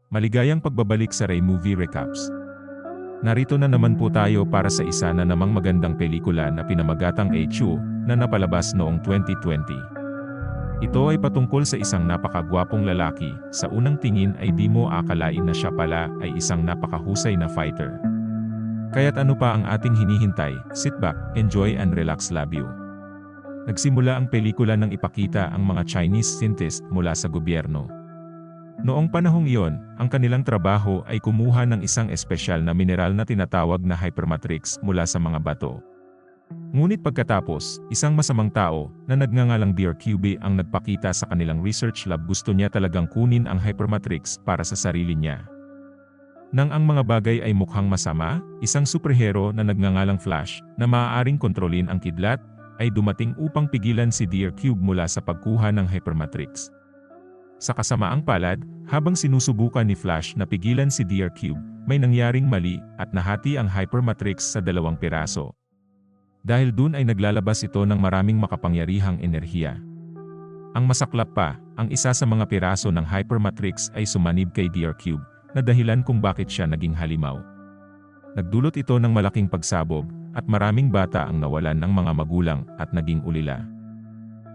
Maligayang pagbabalik sa Ray Movie Recaps. Narito na naman po tayo para sa isa na namang magandang pelikula na pinamagatang A-Chu na napalabas noong 2020. Ito ay patungkol sa isang napakagwapong lalaki, sa unang tingin ay di mo akalain na siya pala ay isang napakahusay na fighter. Kaya't ano pa ang ating hinihintay, sit back, enjoy and relax, love you. Nagsimula ang pelikula nang ipakita ang mga Chinese scientist mula sa gobyerno. Noong panahong iyon, ang kanilang trabaho ay kumuha ng isang espesyal na mineral na tinatawag na hypermatrix mula sa mga bato. Ngunit pagkatapos, isang masamang tao na nagngangalang Dear QB ang nagpakita sa kanilang research lab, gusto niya talagang kunin ang hypermatrix para sa sarili niya. Nang ang mga bagay ay mukhang masama, isang superhero na nagngangalang Flash na maaaring kontrolin ang kidlat ay dumating upang pigilan si Dear Cube mula sa pagkuha ng hypermatrix. Sa kasamaang palad, habang sinusubukan ni Flash na pigilan si Dear Cube, may nangyaring mali at nahati ang hypermatrix sa 2 piraso. Dahil dun ay naglalabas ito ng maraming makapangyarihang enerhiya. Ang masaklap pa, ang isa sa mga piraso ng hypermatrix ay sumanib kay Dear Cube, na dahilan kung bakit siya naging halimaw. Nagdulot ito ng malaking pagsabog, at maraming bata ang nawalan ng mga magulang at naging ulila.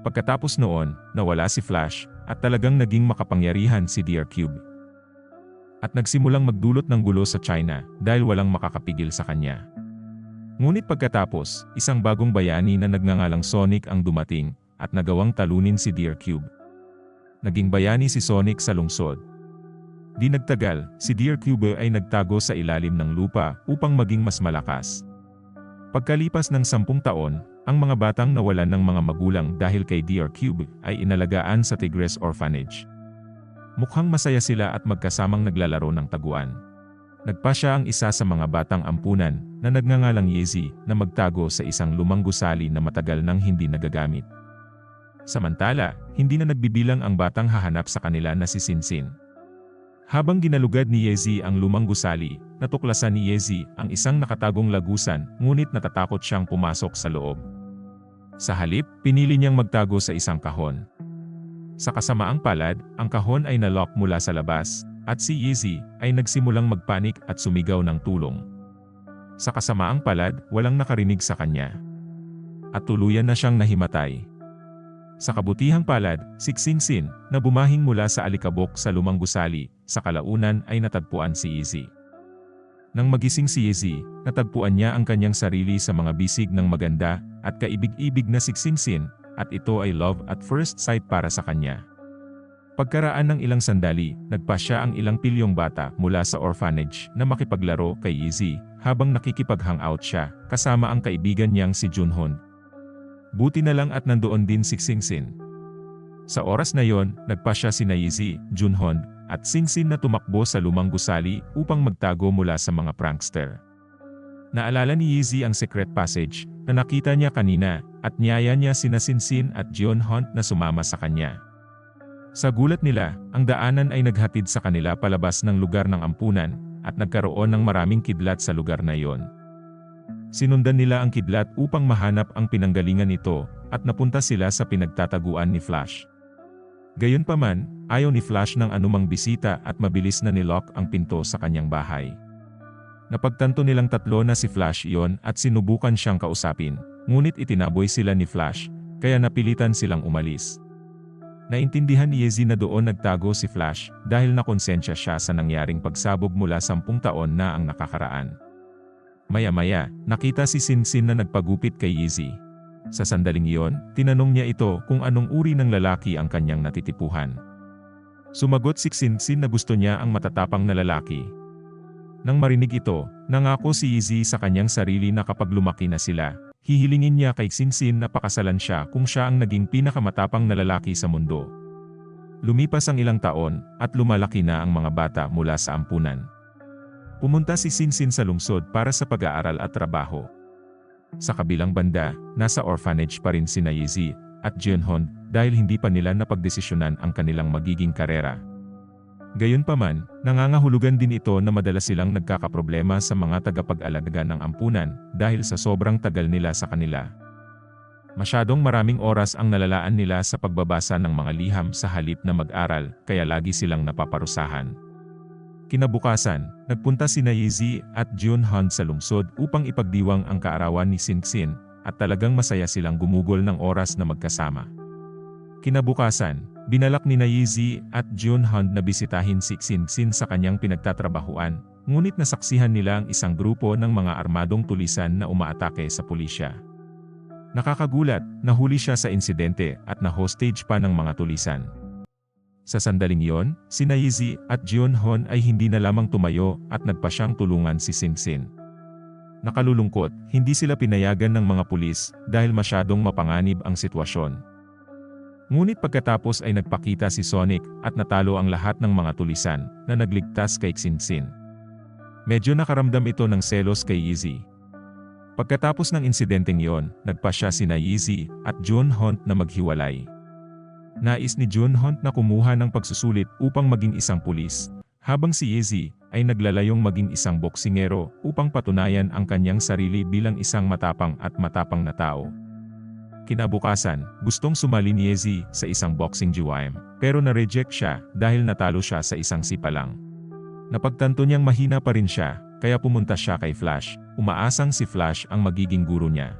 Pagkatapos noon, nawala si Flash, at talagang naging makapangyarihan si Dear Cube. At nagsimulang magdulot ng gulo sa China dahil walang makakapigil sa kanya. Ngunit pagkatapos, isang bagong bayani na nagngangalang Sonic ang dumating at nagawang talunin si Dear Cube. Naging bayani si Sonic sa lungsod. Di nagtagal, si Dear Cube ay nagtago sa ilalim ng lupa upang maging mas malakas. Pagkalipas ng 10 taon, ang mga batang nawalan ng mga magulang dahil kay Dear Cube ay inalagaan sa Tigres Orphanage. Mukhang masaya sila at magkasamang naglalaro ng taguan. Nagpa siya ang isa sa mga batang ampunan na nagngangalang Yezi na magtago sa isang lumang gusali na matagal nang hindi nagagamit. Samantala, hindi na nagbibilang ang batang hahanap sa kanila na si Sinsin. Habang ginalugad ni Yezi ang lumang gusali, natuklasan ni Yezi ang isang nakatagong lagusan, ngunit natatakot siyang pumasok sa loob. Sa halip, pinili niyang magtago sa isang kahon. Sa kasamaang palad, ang kahon ay nalock mula sa labas, at si Yezi ay nagsimulang magpanik at sumigaw ng tulong. Sa kasamaang palad, walang nakarinig sa kanya. At tuluyan na siyang nahimatay. Sa kabutihang palad, si Xingxin, na bumahing mula sa alikabok sa lumang gusali, sa kalaunan ay natagpuan si Yezi. Nang magising si Yezi, natagpuan niya ang kanyang sarili sa mga bisig ng maganda at kaibig-ibig na si Xingxin, at ito ay love at first sight para sa kanya. Pagkaraan ng ilang sandali, nagpa siya ang ilang pilyong bata mula sa orphanage na makipaglaro kay Yezi habang nakikipag-hangout siya kasama ang kaibigan niyang si Junhon. Buti na lang at nandoon din si Xingxin. Sa oras na yon, nagpa siya sina Yezi, Junhon, at Xingxin na tumakbo sa lumang gusali upang magtago mula sa mga prankster. Naalala ni Yezi ang secret passage na nakita niya kanina at niyaya niya sina Xingxin at Junhon na sumama sa kanya. Sa gulat nila, ang daanan ay naghatid sa kanila palabas ng lugar ng ampunan at nagkaroon ng maraming kidlat sa lugar na yon. Sinundan nila ang kidlat upang mahanap ang pinanggalingan nito at napunta sila sa pinagtataguan ni Flash. Gayunpaman, ayaw ni Flash ng anumang bisita at mabilis na nilock ang pinto sa kanyang bahay. Napagtanto nilang tatlo na si Flash iyon at sinubukan siyang kausapin, ngunit itinaboy sila ni Flash, kaya napilitan silang umalis. Naintindihan ni Yezi na doon nagtago si Flash dahil nakonsensya siya sa nangyaring pagsabog mula 10 taon na ang nakakaraan. Maya-maya, nakita si Sinsin na nagpagupit kay Yezi. Sa sandaling iyon, tinanong niya ito kung anong uri ng lalaki ang kanyang natitipuhan. Sumagot si Sinsin na gusto niya ang matatapang na lalaki. Nang marinig ito, nangako si Yezi sa kanyang sarili na kapag lumaki na sila, hihilingin niya kay Sinsin na pakasalan siya kung siya ang naging pinakamatapang na lalaki sa mundo. Lumipas ang ilang taon, at lumalaki na ang mga bata mula sa ampunan. Pumunta si Sinsin sa lungsod para sa pag-aaral at trabaho. Sa kabilang banda, nasa orphanage pa rin sina Yezi at Junhon dahil hindi pa nila napagdesisyonan ang kanilang magiging karera. Gayunpaman, nangangahulugan din ito na madalas silang nagkakaproblema sa mga tagapag-alaga ng ampunan dahil sa sobrang tagal nila sa kanila. Masyadong maraming oras ang nalalaan nila sa pagbabasa ng mga liham sa halip na mag-aral, kaya lagi silang napaparusahan. Kinabukasan, nagpunta sina Yeezy at Junhon sa lungsod upang ipagdiwang ang kaarawan ni Singsin, at talagang masaya silang gumugol ng oras na magkasama. Kinabukasan, binalak ni Yeezy at Junhon na bisitahin si Singsin sa kanyang pinagtatrabahuan, ngunit nasaksihan nila ang isang grupo ng mga armadong tulisan na umaatake sa pulisya. Nakakagulat, nahuli siya sa insidente at na-hostage pa ng mga tulisan. Sa sandaling iyon, sina Yeezy at Junhon ay hindi na lamang tumayo at nagpa siyang tulungan si Singsin. Nakalulungkot, hindi sila pinayagan ng mga pulis dahil masyadong mapanganib ang sitwasyon. Ngunit pagkatapos ay nagpakita si Sonic at natalo ang lahat ng mga tulisan na nagligtas kay Singsin. Medyo nakaramdam ito ng selos kay Yeezy. Pagkatapos ng insidenteng iyon, nagpa siya sina Yeezy at Junhon na maghiwalay. Nais ni Junhon na kumuha ng pagsusulit upang maging isang pulis, habang si Yeezy ay naglalayong maging isang boksingero upang patunayan ang kanyang sarili bilang isang matapang na tao. Kinabukasan, gustong sumali ni Yeezy sa isang boxing gym, pero na-reject siya dahil natalo siya sa isang sipalang. Napagtanto niyang mahina pa rin siya, kaya pumunta siya kay Flash, umaasang si Flash ang magiging guro niya.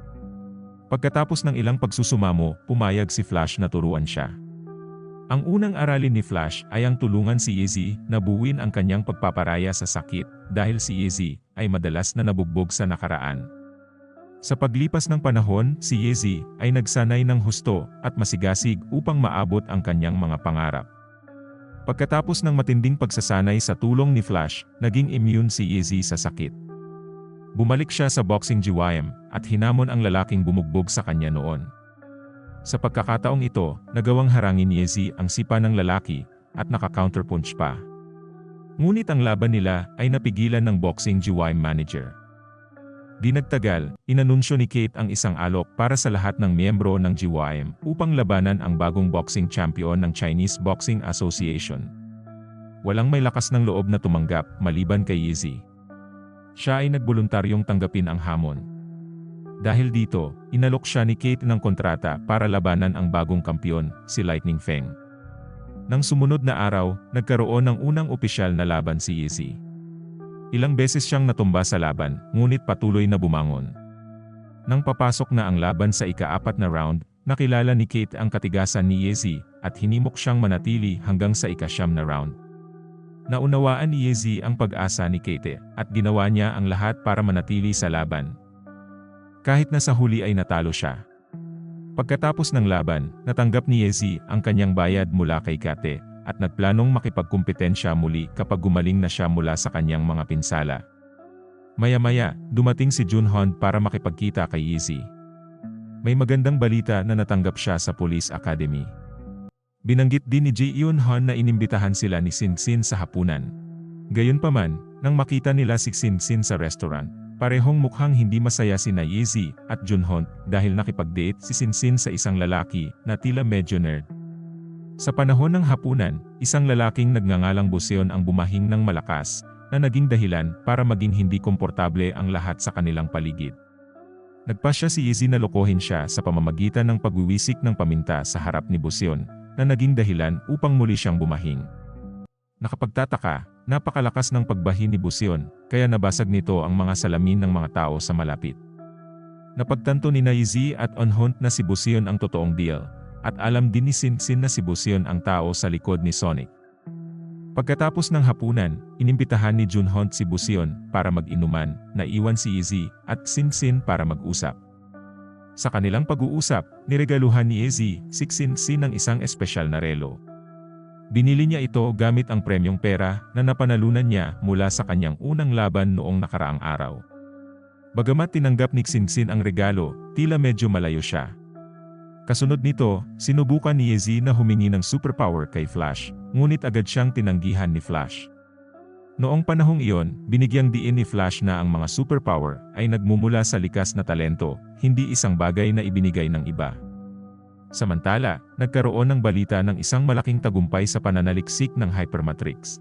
Pagkatapos ng ilang pagsusumamo, pumayag si Flash na turuan siya. Ang unang aralin ni Flash ay ang tulungan si Yeezy na buuin ang kanyang pagpaparaya sa sakit dahil si Yeezy ay madalas na nabugbog sa nakaraan. Sa paglipas ng panahon, si Yeezy ay nagsanay ng husto at masigasig upang maabot ang kanyang mga pangarap. Pagkatapos ng matinding pagsasanay sa tulong ni Flash, naging immune si Yeezy sa sakit. Bumalik siya sa boxing gym at hinamon ang lalaking bumugbog sa kanya noon. Sa pagkakataong ito, nagawang harangin ni Yeezy ang sipa ng lalaki at naka-counterpunch pa. Ngunit ang laban nila ay napigilan ng boxing gym manager. Di nagtagal, inanunsyo ni Kate ang isang alok para sa lahat ng miyembro ng gym upang labanan ang bagong boxing champion ng Chinese Boxing Association. Walang may lakas ng loob na tumanggap maliban kay Yeezy. Siya ay nagboluntaryong tanggapin ang hamon. Dahil dito, inalok siya ni Kate ng kontrata para labanan ang bagong kampiyon, si Lightning Feng. Nang sumunod na araw, nagkaroon ng unang opisyal na laban si Yeezy. Ilang beses siyang natumba sa laban, ngunit patuloy na bumangon. Nang papasok na ang laban sa ika-4 na round, nakilala ni Kate ang katigasan ni Yeezy at hinimok siyang manatili hanggang sa ika-9 na round. Naunawaan ni Yeezy ang pag-asa ni Kate at ginawa niya ang lahat para manatili sa laban. Kahit na sa huli ay natalo siya. Pagkatapos ng laban, natanggap ni Yeezy ang kanyang bayad mula kay Kate at nagplanong makipagkumpetensya muli kapag gumaling na siya mula sa kanyang mga pinsala. Maya-maya, dumating si Junhon para makipagkita kay Yeezy. May magandang balita na natanggap siya sa Police Academy. Binanggit din ni Junhon na inimbitahan sila ni Singsin sa hapunan. Gayunpaman, nang makita nila si Singsin sa restaurant, parehong mukhang hindi masaya sina Yeezy at Junhon dahil nakipag-date si Singsin sa isang lalaki na tila medyo nerd. Sa panahon ng hapunan, isang lalaking nagngangalang Buseon ang bumahing ng malakas na naging dahilan para maging hindi komportable ang lahat sa kanilang paligid. Nagpasya si Yeezy na lokohin siya sa pamamagitan ng pagwiwisik ng paminta sa harap ni Buseon na naging dahilan upang muli siyang bumahing. Nakapagtataka, napakalakas ng pagbahi ni Buseon, kaya nabasag nito ang mga salamin ng mga tao sa malapit. Napagtanto ni Yeezy at Junhon na si Buseon ang totoong deal, at alam din ni Singsin na si Buseon ang tao sa likod ni Sonic. Pagkatapos ng hapunan, inimbitahan ni Junhon si Buseon para mag-inuman, naiwan si Yeezy at Singsin para mag-usap. Sa kanilang pag-uusap, niregaluhan ni Yeezy si Singsin ng isang espesyal na relo. Binili niya ito gamit ang premyong pera na napanalunan niya mula sa kanyang unang laban noong nakaraang araw. Bagamat tinanggap ni Singsin ang regalo, tila medyo malayo siya. Kasunod nito, sinubukan ni Yeezy na humingi ng superpower kay Flash, ngunit agad siyang tinanggihan ni Flash. Noong panahong iyon, binigyang diin ni Flash na ang mga superpower ay nagmumula sa likas na talento, hindi isang bagay na ibinigay ng iba. Samantala, nagkaroon ng balita ng isang malaking tagumpay sa pananaliksik ng Hypermatrix.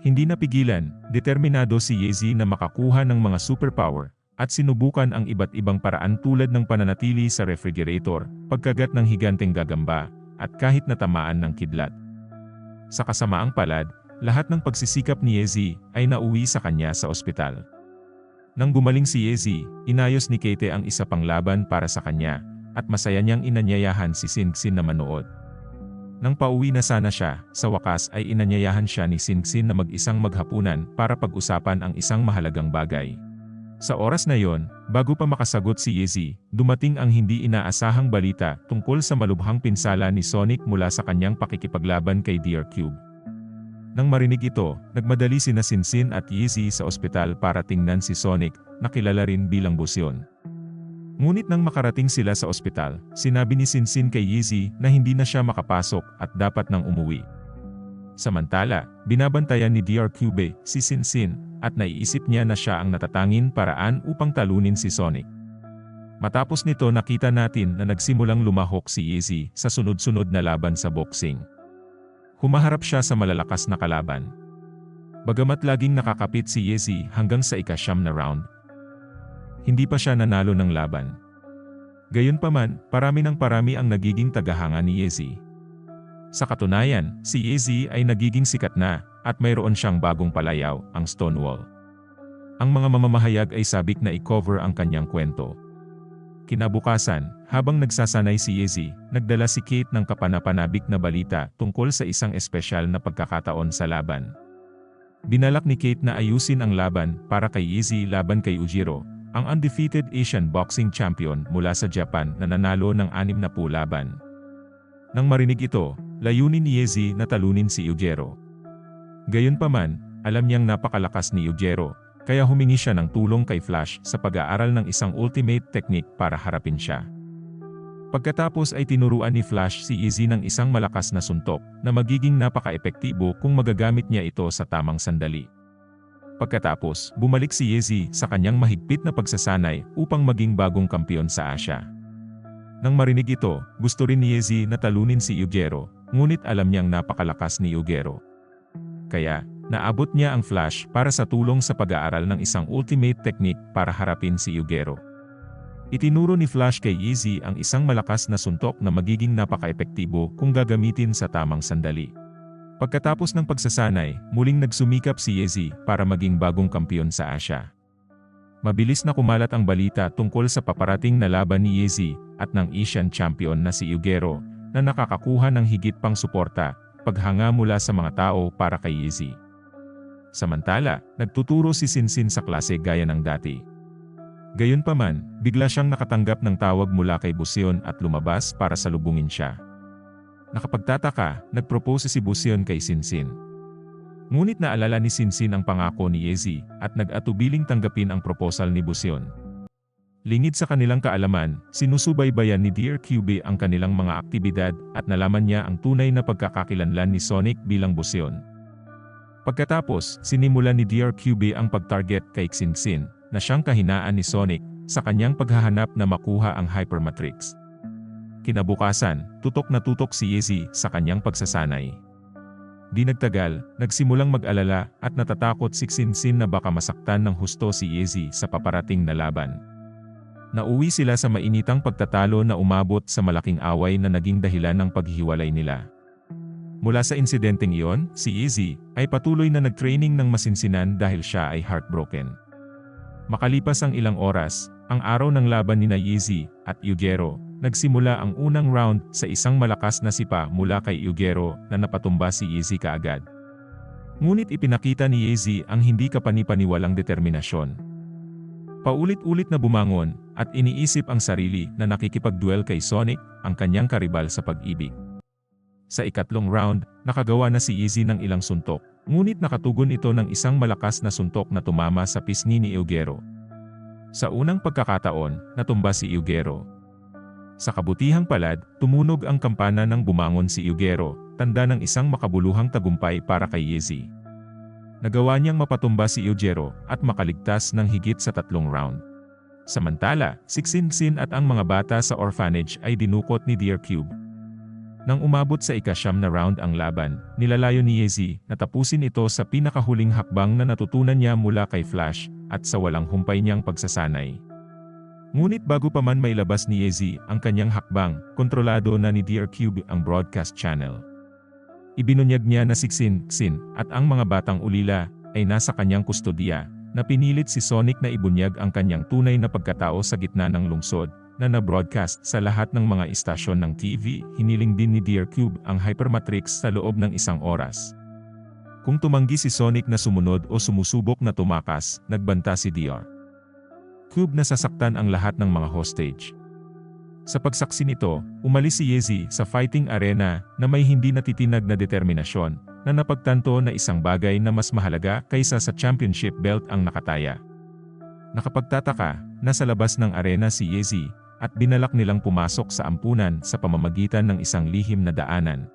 Hindi napigilan, determinado si Yeezy na makakuha ng mga superpower, at sinubukan ang iba't ibang paraan tulad ng pananatili sa refrigerator, pagkagat ng higanteng gagamba, at kahit natamaan ng kidlat. Sa kasamaang palad, lahat ng pagsisikap ni Yezi ay nauwi sa kanya sa ospital. Nang gumaling si Yezi, inayos ni Kate ang isa pang laban para sa kanya, at masaya niyang inanyayahan si Singsin na manood. Nang pauwi na sana siya, sa wakas ay inanyayahan siya ni Singsin na mag-isang maghapunan para pag-usapan ang isang mahalagang bagay. Sa oras na yon, bago pa makasagot si Yezi, dumating ang hindi inaasahang balita tungkol sa malubhang pinsala ni Sonic mula sa kanyang pakikipaglaban kay Dear Cube. Nang marinig ito, nagmadali sina Singsin at Yezi sa ospital para tingnan si Sonic, na kilala rin bilang Busyon. Ngunit nang makarating sila sa ospital, sinabi ni Singsin kay Yezi na hindi na siya makapasok at dapat nang umuwi. Samantala, binabantayan ni Dear Cube si Singsin, at naiisip niya na siya ang natatanging paraan upang talunin si Sonic. Matapos nito nakita natin na nagsimulang lumahok si Yezi sa sunod-sunod na laban sa boxing. Humaharap siya sa malalakas na kalaban. Bagamat laging nakakapit si Yezi hanggang sa ika-9 na round, hindi pa siya nanalo ng laban. Gayunpaman, parami ng parami ang nagiging tagahanga ni Yezi. Sa katunayan, si Yezi ay nagiging sikat na, at mayroon siyang bagong palayaw, ang Stonewall. Ang mga mamamahayag ay sabik na i-cover ang kanyang kwento. Kinabukasan, habang nagsasanay si Yezi, nagdala si Kate ng kapanapanabik na balita tungkol sa isang espesyal na pagkakataon sa laban. Binalak ni Kate na ayusin ang laban para kay Yezi laban kay Ujiro, ang undefeated Asian boxing champion mula sa Japan na nanalo ng 60 laban. Nang marinig ito, layunin ni Yezi na talunin si Ujiro. Gayunpaman, alam niyang napakalakas ni Ujiro, kaya humingi siya ng tulong kay Flash sa pag-aaral ng isang ultimate technique para harapin siya. Pagkatapos ay tinuruan ni Flash si Yezi ng isang malakas na suntok na magiging napaka-epektibo kung magagamit niya ito sa tamang sandali. Pagkatapos, bumalik si Yezi sa kanyang mahigpit na pagsasanay upang maging bagong kampiyon sa Asia. Nang marinig ito, gusto rin ni Yezi na talunin si Ujiro, ngunit alam niyang napakalakas ni Ujiro. Kaya, naabot niya ang Flash para sa tulong sa pag-aaral ng isang ultimate technique para harapin si Ujiro. Itinuro ni Flash kay Yezi ang isang malakas na suntok na magiging napaka-epektibo kung gagamitin sa tamang sandali. Pagkatapos ng pagsasanay, muling nagsumikap si Yezi para maging bagong kampiyon sa Asia. Mabilis na kumalat ang balita tungkol sa paparating na laban ni Yezi at ng Asian champion na si Ujiro, na nakakakuha ng higit pang suporta, paghanga mula sa mga tao para kay Yezi. Samantala, nagtuturo si Singsin sa klase gaya ng dati. Gayunpaman, bigla siyang nakatanggap ng tawag mula kay Busyon at lumabas para salubungin siya. Nakapagtataka, nagpropose si Busyon kay Singsin. Ngunit naalala ni Singsin ang pangako ni Yezi at nag-atubiling tanggapin ang proposal ni Busyon. Lingid sa kanilang kaalaman, sinusubaybayan ni Dear Cube ang kanilang mga aktibidad at nalaman niya ang tunay na pagkakakilanlan ni Sonic bilang Busyon. Pagkatapos, sinimulan ni Dear Cube ang pag-target kay Singsin, na siyang kahinaan ni Sonic, sa kanyang paghahanap na makuha ang Hyper Matrix. Kinabukasan, tutok na tutok si Yezi sa kanyang pagsasanay. Di nagtagal, nagsimulang mag-alala at natatakot si Singsin na baka masaktan ng husto si Yezi sa paparating na laban. Nauwi sila sa mainitang pagtatalo na umabot sa malaking away na naging dahilan ng paghihiwalay nila. Mula sa insidenteng iyon, si Yezi ay patuloy na nagtraining ng masinsinan dahil siya ay heartbroken. Makalipas ang ilang oras, ang araw ng laban ni Yezi at Ujiro, nagsimula ang unang round sa isang malakas na sipa mula kay Ujiro na napatumba si Yezi kaagad. Ngunit ipinakita ni Yezi ang hindi kapani-paniwalang determinasyon. Paulit-ulit na bumangon at iniisip ang sarili na nakikipagduel kay Sonic, ang kanyang karibal sa pag-ibig. Sa ikatlong round, nakagawa na si Yezi ng ilang suntok, ngunit nakatugon ito ng isang malakas na suntok na tumama sa pisngi ni Ujiro. Sa unang pagkakataon, natumba si Ujiro. Sa kabutihang palad, tumunog ang kampana nang bumangon si Ujiro, tanda ng isang makabuluhang tagumpay para kay Yezi. Nagawa niyang mapatumba si Ujiro at makaligtas ng higit sa 3 round. Samantala, si Singsin at ang mga bata sa orphanage ay dinukot ni Dear Cube. Nang umabot sa ika-9 na round ang laban, nilalayo ni Yezi na tapusin ito sa pinakahuling hakbang na natutunan niya mula kay Flash at sa walang humpay niyang pagsasanay. Ngunit bago pa man mailabas ni Yezi ang kanyang hakbang, kontrolado na ni Dear Cube ang broadcast channel. Ibinunyag niya na si Xin at ang mga batang ulila ay nasa kanyang kustodiya, na pinilit si Sonic na ibunyag ang kanyang tunay na pagkatao sa gitna ng lungsod, na na-broadcast sa lahat ng mga istasyon ng TV. Hiniling din ni Dear Cube ang Hypermatrix sa loob ng 1 oras. Kung tumanggi si Sonic na sumunod o sumusubok na tumakas, nagbanta si Dear Cube na sasaktan ang lahat ng mga hostage. Sa pagsaksi nito, umalis si Yezi sa fighting arena na may hindi natitinag na determinasyon, na napagtanto na isang bagay na mas mahalaga kaysa sa championship belt ang nakataya. Nakapagtataka, nasa labas ng arena si Yezi, at binalak nilang pumasok sa ampunan sa pamamagitan ng isang lihim na daanan.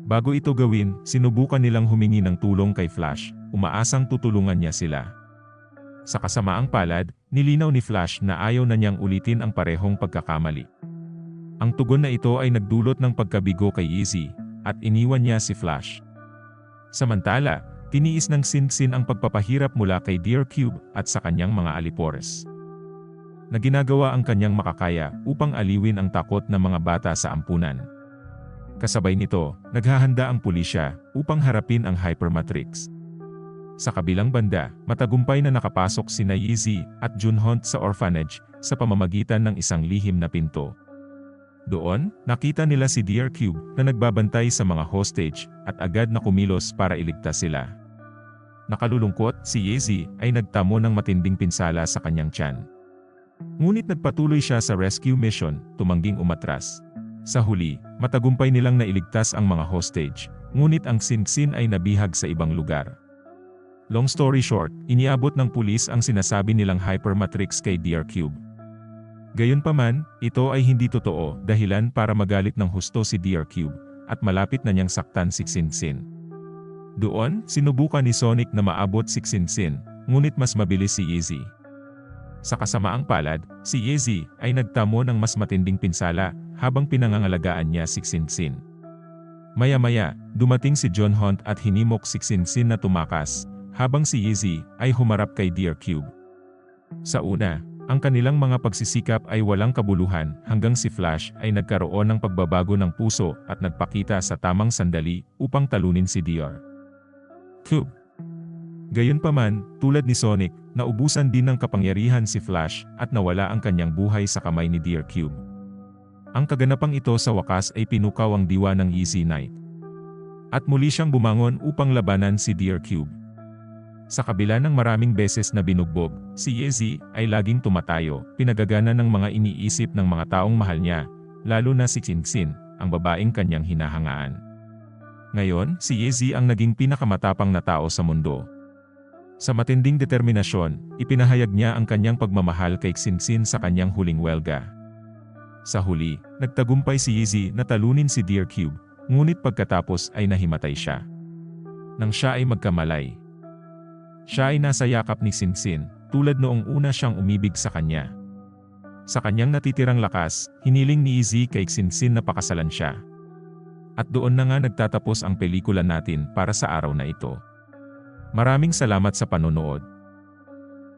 Bago ito gawin, sinubukan nilang humingi ng tulong kay Flash, umaasang tutulungan niya sila. Sa kasamaang palad, nilinaw ni Flash na ayaw na niyang ulitin ang parehong pagkakamali. Ang tugon na ito ay nagdulot ng pagkabigo kay Yezi, at iniwan niya si Flash. Samantala, tiniis ng Xin ang pagpapahirap mula kay Dear Cube at sa kanyang mga alipores, na ginagawa ang kanyang makakaya upang aliwin ang takot ng mga bata sa ampunan. Kasabay nito, naghahanda ang pulisya upang harapin ang Hypermatrix. Sa kabilang banda, matagumpay na nakapasok sina Yezi at Junhon sa orphanage sa pamamagitan ng isang lihim na pinto. Doon, nakita nila si Dear Cube na nagbabantay sa mga hostage at agad na kumilos para iligtas sila. Nakalulungkot, si Yezi ay nagtamo ng matinding pinsala sa kanyang tiyan. Ngunit nagpatuloy siya sa rescue mission, tumangging umatras. Sa huli, matagumpay nilang nailigtas ang mga hostage, ngunit ang Xin ay nabihag sa ibang lugar. Long story short, iniabot ng pulis ang sinasabi nilang Hypermatrix kay Dear Cube. Gayunpaman, ito ay hindi totoo dahilan para magalit ng husto si Dear Cube, at malapit na niyang saktan si Xin. Doon, sinubukan ni Sonic na maabot si Xin, ngunit mas mabilis si Yezi. Sa kasamaang palad, si Yezi ay nagtamo ng mas matinding pinsala habang pinangangalagaan niya si Xin. Maya-maya, dumating si Junhon at hinimok si Xin na tumakas, habang si Yezi ay humarap kay Dear Cube. Sa una, ang kanilang mga pagsisikap ay walang kabuluhan hanggang si Flash ay nagkaroon ng pagbabago ng puso at nagpakita sa tamang sandali upang talunin si Dear Cube. Gayunpaman, tulad ni Sonic, naubusan din ng kapangyarihan si Flash at nawala ang kanyang buhay sa kamay ni Dear Cube. Ang kaganapang ito sa wakas ay pinukaw ang diwa ng Yezi Knight. At muli siyang bumangon upang labanan si Dear Cube. Sa kabila ng maraming beses na binugbog, si Yezi ay laging tumatayo, pinagagana ng mga iniisip ng mga taong mahal niya, lalo na si Xin, ang babaeng kanyang hinahangaan. Ngayon, si Yezi ang naging pinakamatapang na tao sa mundo. Sa matinding determinasyon, ipinahayag niya ang kanyang pagmamahal kay Xin sa kanyang huling welga. Sa huli, nagtagumpay si Yezi na talunin si Dear Cube, ngunit pagkatapos ay nahimatay siya. Nang siya ay magkamalay, siya ay nasa yakap ni Xin, tulad noong una siyang umibig sa kanya. Sa kanyang natitirang lakas, hiniling ni Yezi kay Xin na pakasalan siya. At doon na nga nagtatapos ang pelikula natin para sa araw na ito. Maraming salamat sa panonood.